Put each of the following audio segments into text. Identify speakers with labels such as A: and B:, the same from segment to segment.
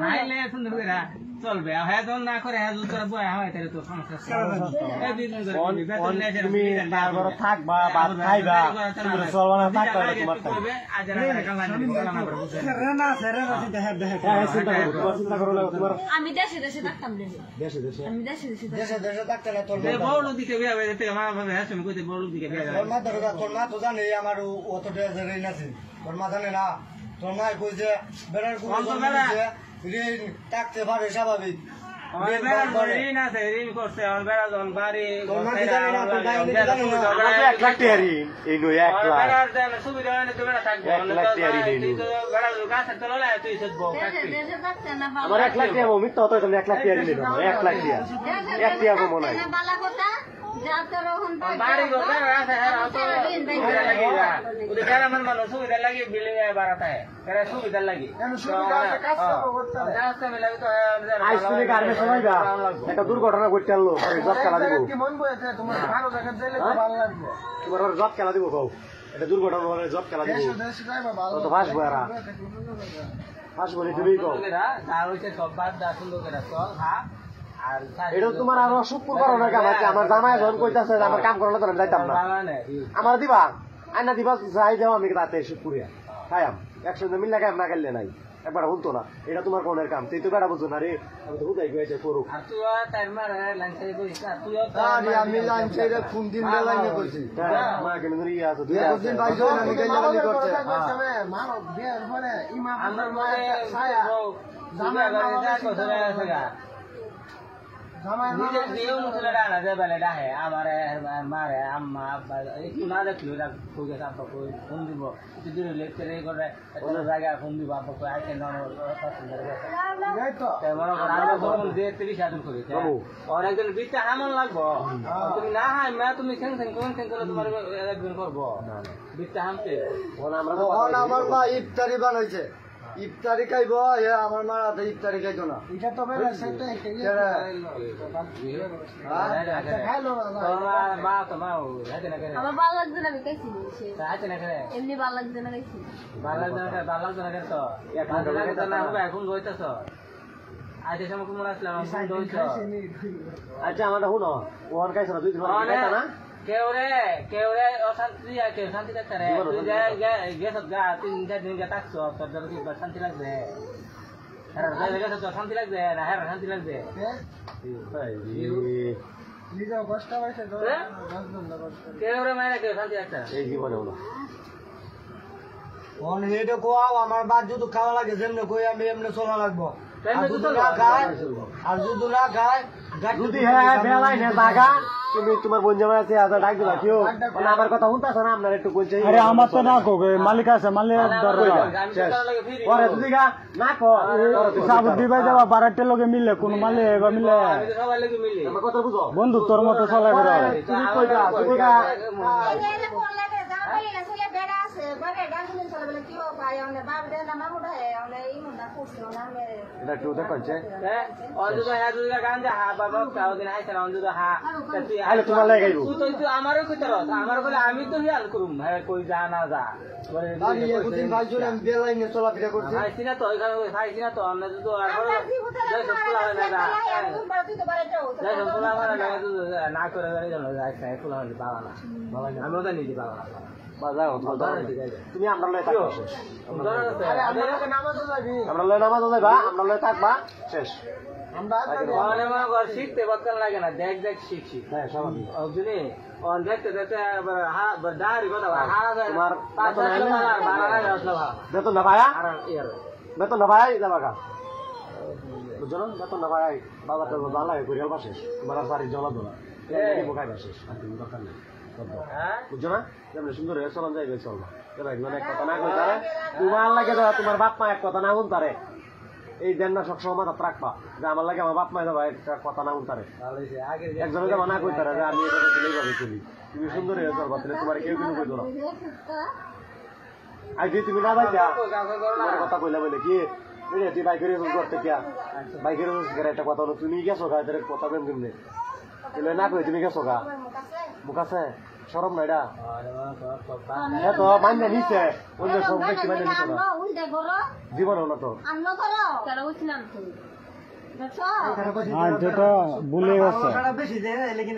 A: হাইলে সুন্দর করে চলবে হ্যাঁ যখন না করে হ্যাঁ যদি তোরা বয়া হয় তাহলে তো সমস্যা
B: তুমি তারপরে থাকবা ভাত খাইবা তুমি চলবা না থাকবা তোমার চিন্তা করো না তোমার
C: আমি দেশে দেশে থাকতাম
B: দেশে দেশে
C: আমি দেশে দেশে
D: দেশে দেশে থাকতে না তোর
A: বড় দিকে বিয়া হয়ে যেতে আমার ভাবে হ্যাঁ তুমি কইতে বড় দিকে বিয়া
D: তোর মা তো জানে আমার অত ডেজারে নাছি তোর মা জানে না তোর মা কইছে বেড়ার ঋণ থাকতে পারে স্বাভাবিক
A: ঋণ আছে ঋণ করছে আমার বেড়া যখন বাড়ি সুবিধা হয় না তো বেড়া থাকবো বেড়া গাছের তো লড়াই তুই শুধবো
C: দেশে থাকতে না
B: আমার 1 লাখ টাকা মিথ্যা হতো তুমি 1 লাখ টাকা নিলে 1 লাখ টাকা 1 টাকা কম নাই
C: বালা কথা যা তোর ওখান
A: বাড়ি করতে আছে হ্যাঁ তো সুবিধা লাগি যা ওদের গ্রামের মানুষ সুবিধা লাগি বিল্ডিং এ বাড়াতে এরা সুবিধা লাগি রাস্তা মে লাগি তো
B: আইস তুমি গার্মে সময় যা একটা দুর্ঘটনা ঘটতে আলো জব খেলা দিব
D: কি মন বইছে তোমার ভালো জায়গা যাইলে তো ভালো লাগবে
B: তোমার জব খেলা দিব কও এটা দুর্ঘটনা হলে জব খেলা দিব
D: দেশে যাইবা ভালো
B: তো ফাঁসবো এরা ফাঁসবো নি তুমি কও
A: আর হইছে সব বাদ দা সুন্দর করে চল হ্যাঁ
B: এটা তোমার আরো সুপুর করো না আমার জামাই যখন কইতাছে আমার কাম করলে তো যাইতাম না আমার দিবা আইনা দিবা যাই যাও আমি রাতে সুপুরিয়া খাইয়াম একসঙ্গে মিল লাগাই না গেলে নাই একবার হতো না এটা তোমার কোনের কাম তুই তো বেড়া বুঝো না রে আমি তো হুদাই গেছে করুক
D: আমি লাইন ছেড়ে কোন দিন লাইনে করছি
B: মা কেন ইয়া আছে দুই
D: দিন ভাই জয় আমি গেলালি করতে
A: মানব বিয়ের পরে ইমাম আমার মায়ে ছায়া জামাই আছে নিজের দিয়েও মুসলে ডানা যে বেলে ডাহে আমারে মারে আম্মা আব্বা একটু না দেখলো এটা খুঁজে আব্বা ফোন দিব যদি লেকচারে করে কোনো জায়গায় ফোন দিব আব্বা কই আইছে না মনে করো আমরা ফোন দিয়ে 30,000 করি আর একজন বিটা হামন লাগবো তুমি না হাই মা তুমি খেং করে তোমার একদিন করবো বিটা হামতে
D: আমার মা ইফতারি বানাইছে ইফতারি খাইব আমার মা রাতে ইফতারি খাইতো না এটা তো
C: আমার ভালো লাগছে না আমি খাইছি এমনি ভালো লাগছে না খাইছি
A: এখন রইতেছ আজকে সময় মনে আসলাম
B: আচ্ছা আমার শুনো ওর কাছে না দুই দিন না
A: কেউ রে অশান্তি কেউ শান্তি থাকতে রে তুই গেছ গা 3-4 দিন থাকছো তোর জন্য কি শান্তি লাগবে শান্তি লাগবে না হ্যাঁ শান্তি লাগবে কেউ রে মায়েরা কেউ শান্তি থাকতে
B: এই জীবনে হলো
D: আমার বাদ যদি খাওয়া লাগে যেমনি কই আমি এমনি চলা লাগবো আর যদি না খায়
B: যদি হ্যাঁ বেলাই না জাগা তুমি তোমার বোন জামাই আছে আদা ডাক দিবা কেউ মানে আমার কথা শুনতাছ না আপনার একটু কইছে
E: আরে আমার তো না কো মালিক আছে মালিক
B: পরে যদি গা না কো
E: সাবু দিবাই দেবা বারাটে লগে মিললে কোন মালে বা মিলে
A: সবাই লাগে মিলে
B: আমার কথা বুঝো
E: বন্ধু তোর মতো চলা করে
B: তুমি কইবা যদি গা এটা একটু দেখছে তোমার লাগে
A: আমারও কইতে আমার বলে আমি তো হিয়াল করুম কই যা না যা
D: চলাফেরা করছি
A: খাইছি না তো খাইছি না তো আমরা যদি না করে পাওয়া না আমিও তো নিজে পাওয়া না
B: তুমি আমরা লয়ে থাকবা আমরা লয়ে নামাজ যাইবা আমরা লয়ে থাকবা শেষ
A: শিখতে বদকাল লাগে না দেখ শিখছি
B: হ্যাঁ স্বাভাবিক
A: দেখতে দেখতে দাঁড়ি কথা
B: বেতন না ভাইয়া বেতন না ভাই যাবা গা বুঝছো না বেতন না ভাই বাবা তো ভালো লাগে পরিয়াল পাশে তোমার বাড়ির জলা দোলা বোকাই শেষ আর তুমি দরকার নেই বুঝছো না যেমন সুন্দর হয়ে চলন যাইবে চলবা মানে এক কথা না কই তারে তোমার লাগে তোমার বাপ মা এক কথা না শুন তারে এই দেন না সবসময় মাথা রাখবা যে আমার লাগে আমার বাপ মা যাবা একটা কথা না শুন তারে একজনে যাবা না কই তারে যে আমি এইভাবে চলি তুমি সুন্দর হয়ে চলবা তাহলে তোমার কেউ কিন্তু কইতো না আজ তুমি না যাইতা তোমার কথা কইলা বলে কি তুই বাইকের ইউজ করতে কিয়া বাইকের ইউজ করে একটা কথা হলো তুমি গেছো গা কথা কেন তুমি না কই তুমি গেছো গা মুখ আছে সরম না এটা এত মান্য নিছে অন্য সব ব্যক্তি মান্য নিছে না জীবনও না তো
E: যেটা ভুলে গেছে
D: বেশি দেয় লেকিন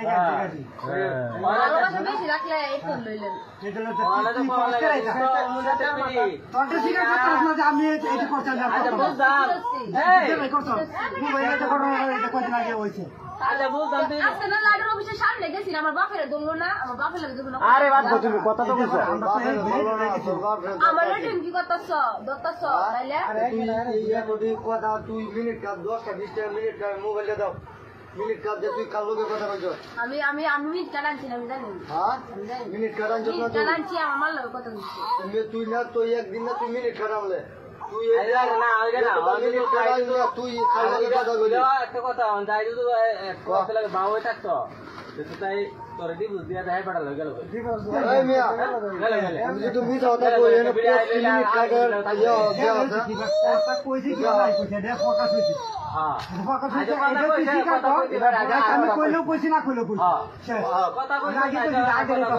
C: বেশি রাখলে এই তো লইলেন
D: আমি এটা করছেন হয়েছে
C: আজকে না লাডুর অফিসের সামনে গেছি আমার বাপের দমলো না আমার বাপের লাগে দমলো
B: আরে বাদ দাও তুমি কথা তো বলছো
C: আমার রেটিং কি করতেছ দত্তছ তাইলে
D: কথা তুই মিনিট কাজ 10টা 20টা মিনিট মোবাইল দাও মিনিট কাজ যে তুই কাল লোকে কথা বলছো
C: আমি আমি আমি মিট কাটাচ্ছি আমি জানি
D: হ্যাঁ মিনিট কাটান জন্য
C: কাটাচ্ছি আমার মাল লাগে কথা বলছি
D: তুই না তুই একদিন না তুই মিনিট কাটামলে তুই
A: না ওইটা না
D: মিনিট কাটাই তুই কাল লোকে কথা বললি
A: একটা কথা যাই যদি কথা লাগে বাবু থাকতো তাই তোর ডিভোর্স দিয়া দেয় পাড়া লগে গেল
D: এই মিয়া
A: গেল গেল
D: আমি যদি মিথ্যা কথা কই এনে 5 মিনিট কাটার ইয়া দেওয়া আছে কথা কইছি কি নাই কইছে দে ফোকাস হইছে
A: হ্যাঁ
D: ফোকাস হইছে আমি কইলেও কইছি না কইলেও কইছি
A: কথা কই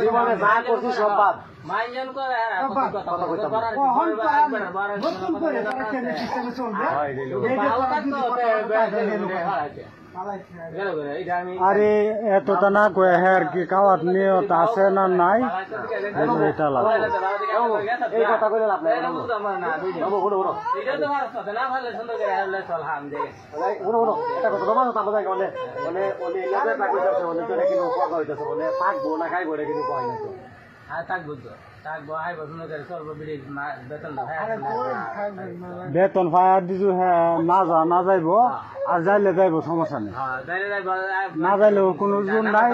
B: জীবনে যা করছি সব বাদ
A: মাইজন করে কথা কইতাম
D: কোন নতুন করে তারা কেন সিস্টেমে চলবে এই যে
A: গেল গেল এটা আমি
E: আরে এতটা না কয়ে হ্যাঁ কি খাওয়ার নিয়ত আছে না নাই এটা লাগে
B: এই কথা কইলে লাভ নাই বাবু শুনো শুনো
A: এটা তো আমার সাথে না ভালো সুন্দর করে হলে চল হাম দে
B: শুনো শুনো এটা কথা তোমার সাথে আমাদের মানে মানে ওনে এলাকা থাকবে মানে তো নাকি কথা হইতাছে মানে থাকবো না খাইবো এটা কিন্তু কয় না তো
A: হ্যাঁ থাকবো তো থাকবো হাই বসুন করে চলবো বিড়ি বেতন দাও
E: বেতন ফায়ার দিছু হ্যাঁ না যাইব আর যাইলে যাইব সমস্যা নেই
A: হ্যাঁ যাইলে যাইবো
E: না যাইলেও কোনো জোর নাই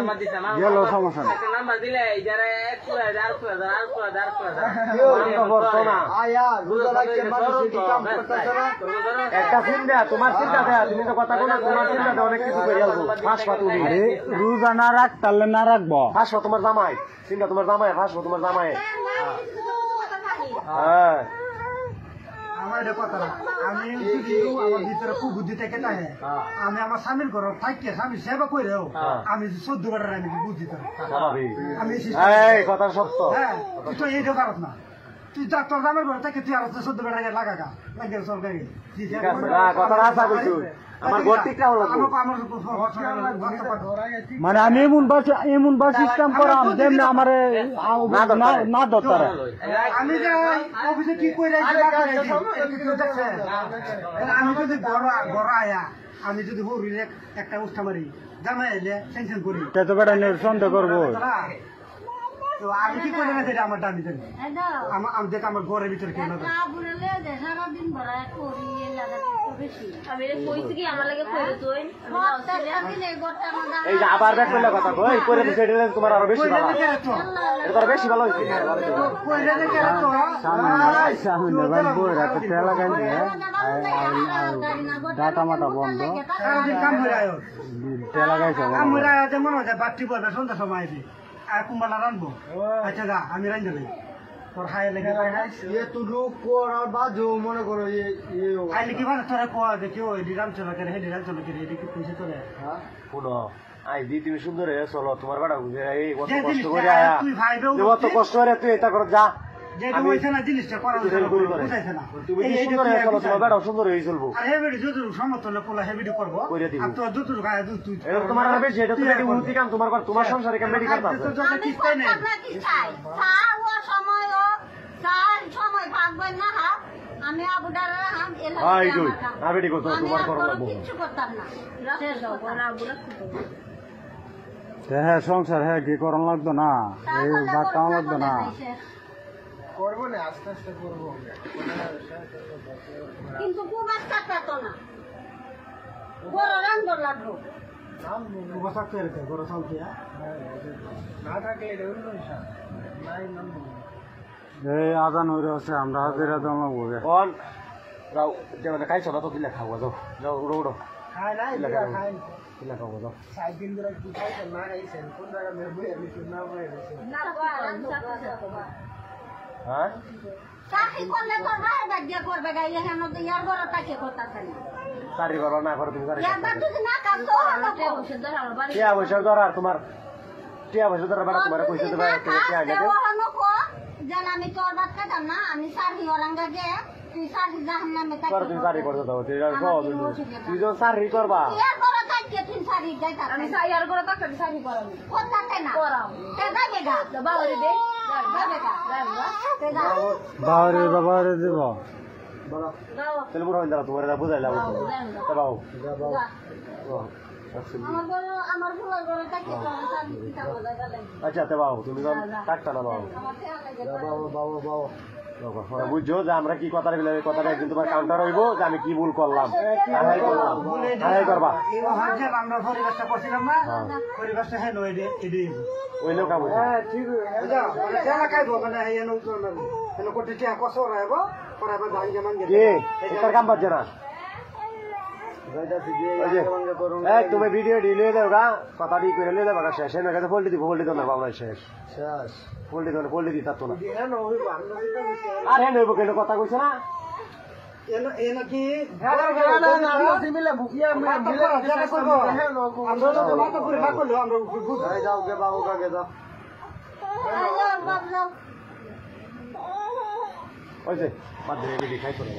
E: গেলেও সমস্যা নেই
A: একটা নাম্বার দিলে যারা 1,000
D: আয়া রোজা রাখতে মানুষ কি কাম করতেছে না
B: একটা চিন্তা তোমার চিন্তা দেয়া তুমি তো কথা কোনা তোমার চিন্তা দেয়া অনেক কিছু করে আলবো ফাঁসপা তুমি
E: আরে রোজা না রাখ তাহলে না রাখবো
B: ফাঁসপা তোমার জামাই চিন্তা তোমার জামাই ফাঁসপা তোমার জামাই হ্যাঁ
D: আমার এটা কথা না আমি যদি আমার ভিতরে খুব বুদ্ধি থেকে থাকে আমি আমার স্বামীর ঘর থাকি স্বামী সেবা করেও আমি 14 বার আমি বুদ্ধি করে
B: স্বাভাবিক
D: আমি
B: এই কথা সত্য
D: হ্যাঁ তুই তো এই দোকানত না তুই তোর জামার ঘর থেকে তুই আর 14 বার লাগা লাগে সরকারি
B: ঠিক আছে না কথাটা আশা করছি আমার ঘর ঠিকটা হলো
E: মানে আমি এমন বা সিস্টেম করাম যেমনি আমারে না দরকার
D: আমি যে অফিসে কি কই আমি যদি ঘর আয়া আমি যদি হরিলে একটা উষ্ঠা মারি জামাই এলে টেনশন করি
E: তো বেটা সন্দেহ করবো
D: তো আমি কি করে না সেটা আমার দাবি দেন আমি দেখ আমার ঘরের ভিতরে কেন
C: আমি কইছি কি আমার লাগে কইরে তুই
B: এই যে আবার ব্যাক করলে কথা কই করে দিছে এটা তোমার আরো বেশি ভালো এটা আরো বেশি ভালো হইছে
E: সামনে ভাই বই রাতে তেল লাগাই দিয়ে ডাটা মাটা বন্ধ তেল লাগাইছে
D: আমরা যেমন বাড়তি পড়বে সন্ধ্যা সময় আর কুম্বালা রানবো আচ্ছা গা আমি রান দেবে তোর খাই লেগে মনে করো আইলে কি মানে তোরা কোয়া দেখিও ডিরাম চলা করে ডিরাম চলা করে এটা কি পয়সা তোরে
B: শুনো আই দি তুমি সুন্দর হয়ে চলো তোমার বেটা বুঝে এই কত কষ্ট করে আয়া তুই কত কষ্ট করে তুই এটা কর যা
D: যেটা হইছে না জিনিসটা করা বুঝাইছে না
B: তুমি সুন্দর হয়ে চলো তোমার বেটা সুন্দর হয়ে চলবো
D: আর হেভিডি যত সমতলে পোলা হেভিডি করব আর তো যত গায়ে দুধ তুই
B: এটা তোমার আর বেশি এটা তুমি উন্নতি কাম তোমার তোমার সংসারে কাম বেশি করতে
D: তো যত কিস্তাই নেই
C: আমি আবুডার
B: হাই কই না বেটি কো তোমার করো লাগবো
C: কিছু করতাম না
E: হ্যাঁ সংসার হ্যাঁ কি করন লাগতো না এই ভাত খাওয়া লাগতো না
D: করবো না আস্তে আস্তে করবো
C: কিন্তু খুব একটা তো না বড় রান্দর লাগবো
D: বসা করে বড় চলতে না থাকলে নাই নাম
E: এই আজান হয়ে আছে আমরা হাজিরা জমা বলে
B: কোন রাও যেমন খাইছো না তো দিলে খাওয়া যাও যাও উড়ো উড়ো
D: খাই নাই খাই
B: দিলে খাওয়া যাও
D: 7 দিন ধরে কি খাইছেন না খাইছেন কোন জায়গা মে বই আমি না বই
B: হ্যাঁ
C: চাকরি করলে তোর ভাই বাজ্য করবে গাইলে হেন তো ইয়ার বড় টাকে কথা খালি
B: চাকরি করো না করো তুমি চাকরি
C: একবার যদি না কাজ তো আমাকে বসে ধর আমার বাড়ি
B: কে অবশ্য ধর আর তোমার টিয়া বসে তোরা বেড়া তোমার কইছে তো বেড়া টিয়া আইলে দে
C: যেন আমি তোর বাদ খাতাম না আমি সারি ওরাঙ্গা গে তুই সারি জাহান্নামে থাকি
B: তোর তুই সারি করতে দাও তুই আর সব তুই যখন সারি করবা
C: ইয়ার ঘরে থাকি তুই সারি যাইতা
F: আমি সাইয়ার করে তাকে সারি করাবি
C: কোথাতে না
F: করাও
C: তে যাবে গা
F: বাবারে দে
C: যাবে গা তে যা
E: বাবারে বাবারে দেব
B: তেল বুড়া হইন্দা তোমার এটা বুঝাইলাম তো বাবু
C: আমার ফুলার ঘরে থাকি তোর সারি পিঠা বলা গেল
B: আচ্ছা তে বাবু তুমি কাটতা না বাবু
C: আমার তে লাগে
B: বুঝছো যে আমরা কি কথা বলে কথাটা একদিন তোমার কাউন্টার হইব যে আমি কি ভুল করলাম করবা
D: আমরা পরিবেশটা করছিলাম না পরিবেশটা হ্যাঁ এটাই
B: ওই লোক কাম
D: ঠিক এলাকায় মানে হেন কোটি টিয়া কসর আইব পরাবে ভাঙ্গে ভাঙ্গে
B: কে তোর কাম বাজছে না তুমি ভিডিও ডিলে দেও গা কথা দিয়ে করে নিলে বাবা শেষ হয়ে গেছে ফোল্ড দিব ফোল্ড দিব না বাবা শেষ ফোল্ড দিব না ফোল্ড দিতে তো না আর হ্যাঁ নইব কেন কথা কইছ না
D: এনো কি
B: যাও গে বাবু কাকে যাও ওই যে বাদ দিয়ে খাই করে